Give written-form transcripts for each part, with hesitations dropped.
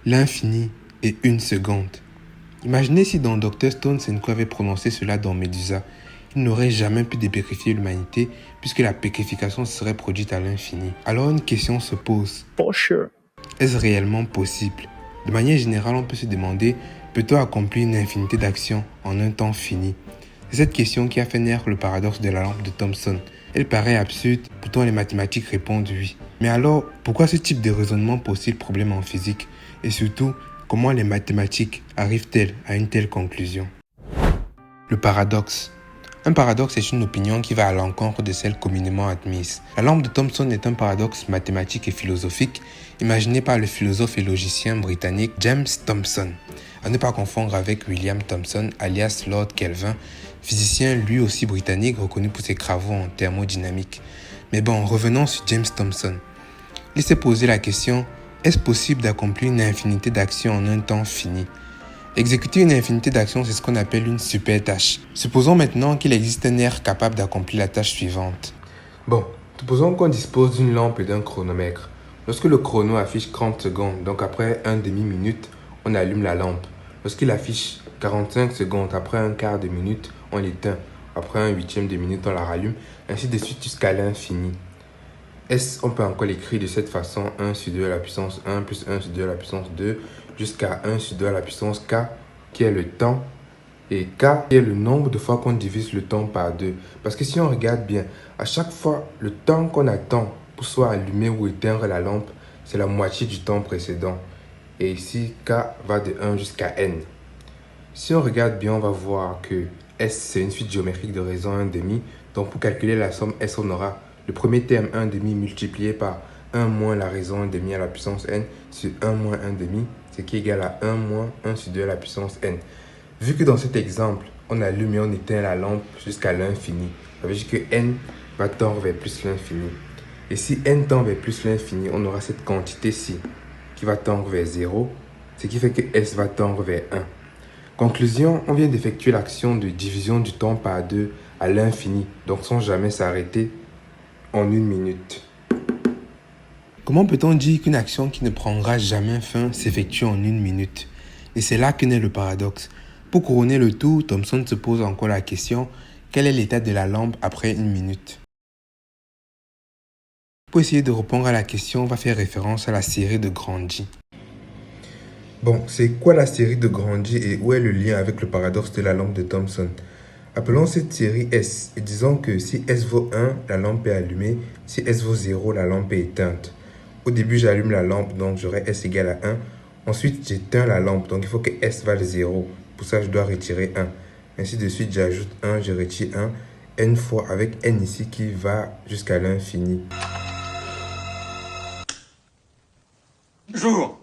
l'infini et une seconde. Imaginez si dans Dr Stone Senku avait prononcé cela dans Medusa. Il n'aurait jamais pu dépérifier l'humanité puisque la pétrification serait produite à l'infini. Alors une question se pose. For sure. Est-ce réellement possible? De manière générale, on peut se demander, peut-on accomplir une infinité d'actions en un temps fini? C'est cette question qui a fait naître le paradoxe de la lampe de Thomson. Elle paraît absurde, pourtant les mathématiques répondent oui. Mais alors, pourquoi ce type de raisonnement pose-t-il problème en physique? Et surtout, comment les mathématiques arrivent-elles à une telle conclusion? Le paradoxe. Un paradoxe est une opinion qui va à l'encontre de celle communément admise. La lampe de Thomson est un paradoxe mathématique et philosophique imaginé par le philosophe et logicien britannique James Thomson, à ne pas confondre avec William Thomson alias Lord Kelvin, physicien lui aussi britannique reconnu pour ses travaux en thermodynamique. Mais bon, revenons sur James Thomson. Il s'est posé la question, est-ce possible d'accomplir une infinité d'actions en un temps fini? Exécuter une infinité d'actions, c'est ce qu'on appelle une super tâche. Supposons maintenant qu'il existe un être capable d'accomplir la tâche suivante. Bon, supposons qu'on dispose d'une lampe et d'un chronomètre. Lorsque le chrono affiche 30 secondes, donc après un demi-minute, on allume la lampe. Lorsqu'il affiche 45 secondes, après un quart de minute, on l'éteint. Après un huitième de minute, on la rallume, ainsi de suite jusqu'à l'infini. On peut encore l'écrire de cette façon, 1 sur 2 à la puissance 1 plus 1 sur 2 à la puissance 2 jusqu'à 1 sur 2 à la puissance k, qui est le temps, et k qui est le nombre de fois qu'on divise le temps par 2. Parce que si on regarde bien, à chaque fois, le temps qu'on attend pour soit allumer ou éteindre la lampe, c'est la moitié du temps précédent. Et ici, k va de 1 jusqu'à n. Si on regarde bien, on va voir que S, c'est une suite géométrique de raison 1,5. Donc pour calculer la somme S, on aura le premier terme 1,5 multiplié par 1 moins la raison 1,5 à la puissance n sur 1 moins 1,5, ce qui est égal à 1 moins 1 sur 2 à la puissance n. Vu que dans cet exemple, on allume et on éteint la lampe jusqu'à l'infini, ça veut dire que n va tendre vers plus l'infini. Et si n tend vers plus l'infini, on aura cette quantité-ci qui va tendre vers 0, ce qui fait que S va tendre vers 1. Conclusion, on vient d'effectuer l'action de division du temps par 2 à l'infini, donc sans jamais s'arrêter en une minute. Comment peut-on dire qu'une action qui ne prendra jamais fin s'effectue en une minute? Et c'est là que naît le paradoxe. Pour couronner le tout, Thomson se pose encore la question, quel est l'état de la lampe après une minute? Pour essayer de répondre à la question, on va faire référence à la série de Grandi. Bon, c'est quoi la série de Grandi et où est le lien avec le paradoxe de la lampe de Thomson? Appelons cette série S et disons que si S vaut 1, la lampe est allumée. Si S vaut 0, la lampe est éteinte. Au début, j'allume la lampe, donc j'aurai S égale à 1. Ensuite, j'éteins la lampe, donc il faut que S vale 0. Pour ça, je dois retirer 1. Ainsi de suite, j'ajoute 1, je retire 1. N fois avec N ici qui va jusqu'à l'infini. Jour,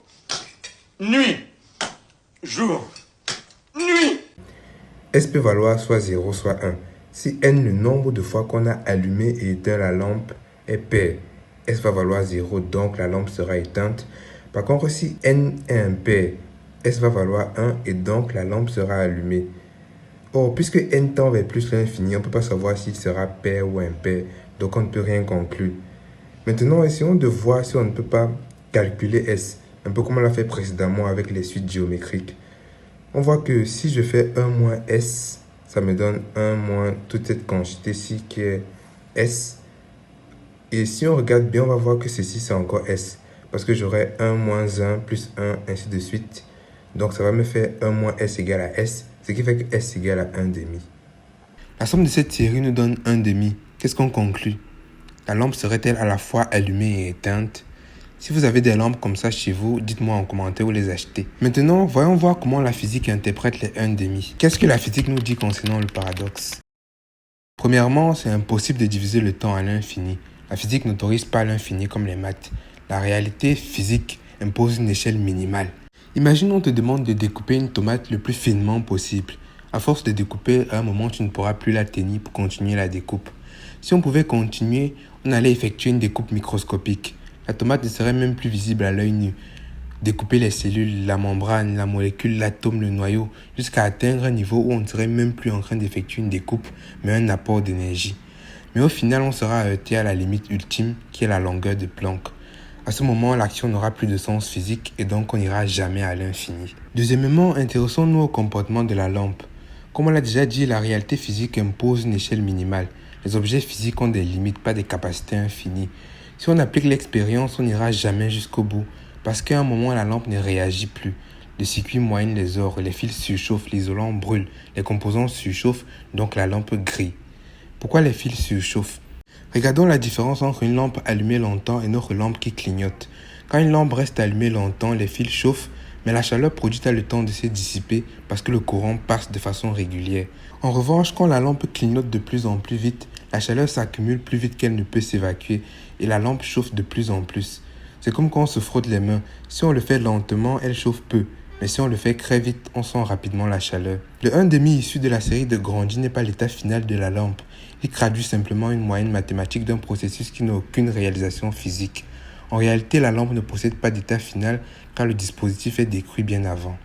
nuit, jour, nuit. S peut valoir soit 0, soit 1. Si N, le nombre de fois qu'on a allumé et éteint la lampe, est pair, S va valoir 0, donc la lampe sera éteinte. Par contre, si N est impair, S va valoir 1 et donc la lampe sera allumée. Or, puisque N tend vers plus l'infini, on ne peut pas savoir s'il sera pair ou impair, donc on ne peut rien conclure. Maintenant, essayons de voir si on ne peut pas calculer S, un peu comme on l'a fait précédemment avec les suites géométriques. On voit que si je fais 1 moins S, ça me donne 1 moins toute cette quantité-ci qui est S. Et si on regarde bien, on va voir que ceci c'est encore S. Parce que j'aurai 1 moins 1 plus 1, ainsi de suite. Donc ça va me faire 1 moins S égale à S, ce qui fait que S égale à 1 demi. La somme de cette série nous donne 1 demi. Qu'est-ce qu'on conclut? La lampe serait-elle à la fois allumée et éteinte? Si vous avez des lampes comme ça chez vous, dites-moi en commentaire où les acheter. Maintenant, voyons voir comment la physique interprète les 1 demi. Qu'est-ce que la physique nous dit concernant le paradoxe? Premièrement, c'est impossible de diviser le temps à l'infini. La physique n'autorise pas l'infini comme les maths. La réalité physique impose une échelle minimale. Imagine on te demande de découper une tomate le plus finement possible. À force de découper, à un moment, tu ne pourras plus la tenir pour continuer la découpe. Si on pouvait continuer, on allait effectuer une découpe microscopique. La tomate ne serait même plus visible à l'œil nu. Découper les cellules, la membrane, la molécule, l'atome, le noyau, jusqu'à atteindre un niveau où on ne serait même plus en train d'effectuer une découpe, mais un apport d'énergie. Mais au final, on sera arrêté à la limite ultime, qui est la longueur de Planck. À ce moment, l'action n'aura plus de sens physique et donc on n'ira jamais à l'infini. Deuxièmement, intéressons-nous au comportement de la lampe. Comme on l'a déjà dit, la réalité physique impose une échelle minimale. Les objets physiques ont des limites, pas des capacités infinies. Si on applique l'expérience, on n'ira jamais jusqu'au bout, parce qu'à un moment, la lampe ne réagit plus. Le circuit moyenne les ors, les fils surchauffent, l'isolant brûle, les composants surchauffent, donc la lampe grille. Pourquoi les fils surchauffent? Regardons la différence entre une lampe allumée longtemps et notre lampe qui clignote. Quand une lampe reste allumée longtemps, les fils chauffent, mais la chaleur produite a le temps de se dissiper parce que le courant passe de façon régulière. En revanche, quand la lampe clignote de plus en plus vite, la chaleur s'accumule plus vite qu'elle ne peut s'évacuer et la lampe chauffe de plus en plus. C'est comme quand on se frotte les mains. Si on le fait lentement, elle chauffe peu. Mais si on le fait très vite, on sent rapidement la chaleur. Le 1,5 issu de la série de Grandi n'est pas l'état final de la lampe. Il traduit simplement une moyenne mathématique d'un processus qui n'a aucune réalisation physique. En réalité, la lampe ne possède pas d'état final car le dispositif est détruit bien avant.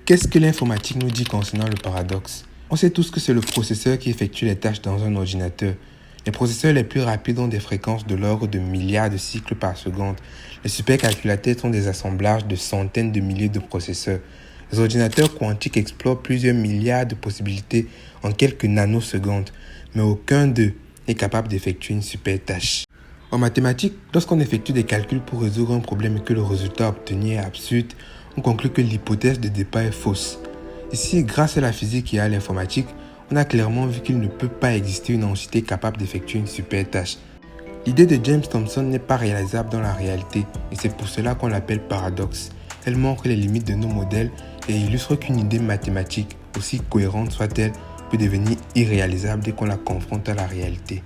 Qu'est-ce que l'informatique nous dit concernant le paradoxe? On sait tous que c'est le processeur qui effectue les tâches dans un ordinateur. Les processeurs les plus rapides ont des fréquences de l'ordre de milliards de cycles par seconde. Les supercalculateurs sont des assemblages de centaines de milliers de processeurs. Les ordinateurs quantiques explorent plusieurs milliards de possibilités en quelques nanosecondes, mais aucun d'eux n'est capable d'effectuer une super tâche. En mathématiques, lorsqu'on effectue des calculs pour résoudre un problème et que le résultat obtenu est absurde, on conclut que l'hypothèse de départ est fausse. Ici, grâce à la physique et à l'informatique, on a clairement vu qu'il ne peut pas exister une entité capable d'effectuer une super tâche. L'idée de James Thomson n'est pas réalisable dans la réalité et c'est pour cela qu'on l'appelle paradoxe. Elle montre les limites de nos modèles et illustre qu'une idée mathématique, aussi cohérente soit-elle, peut devenir irréalisable dès qu'on la confronte à la réalité.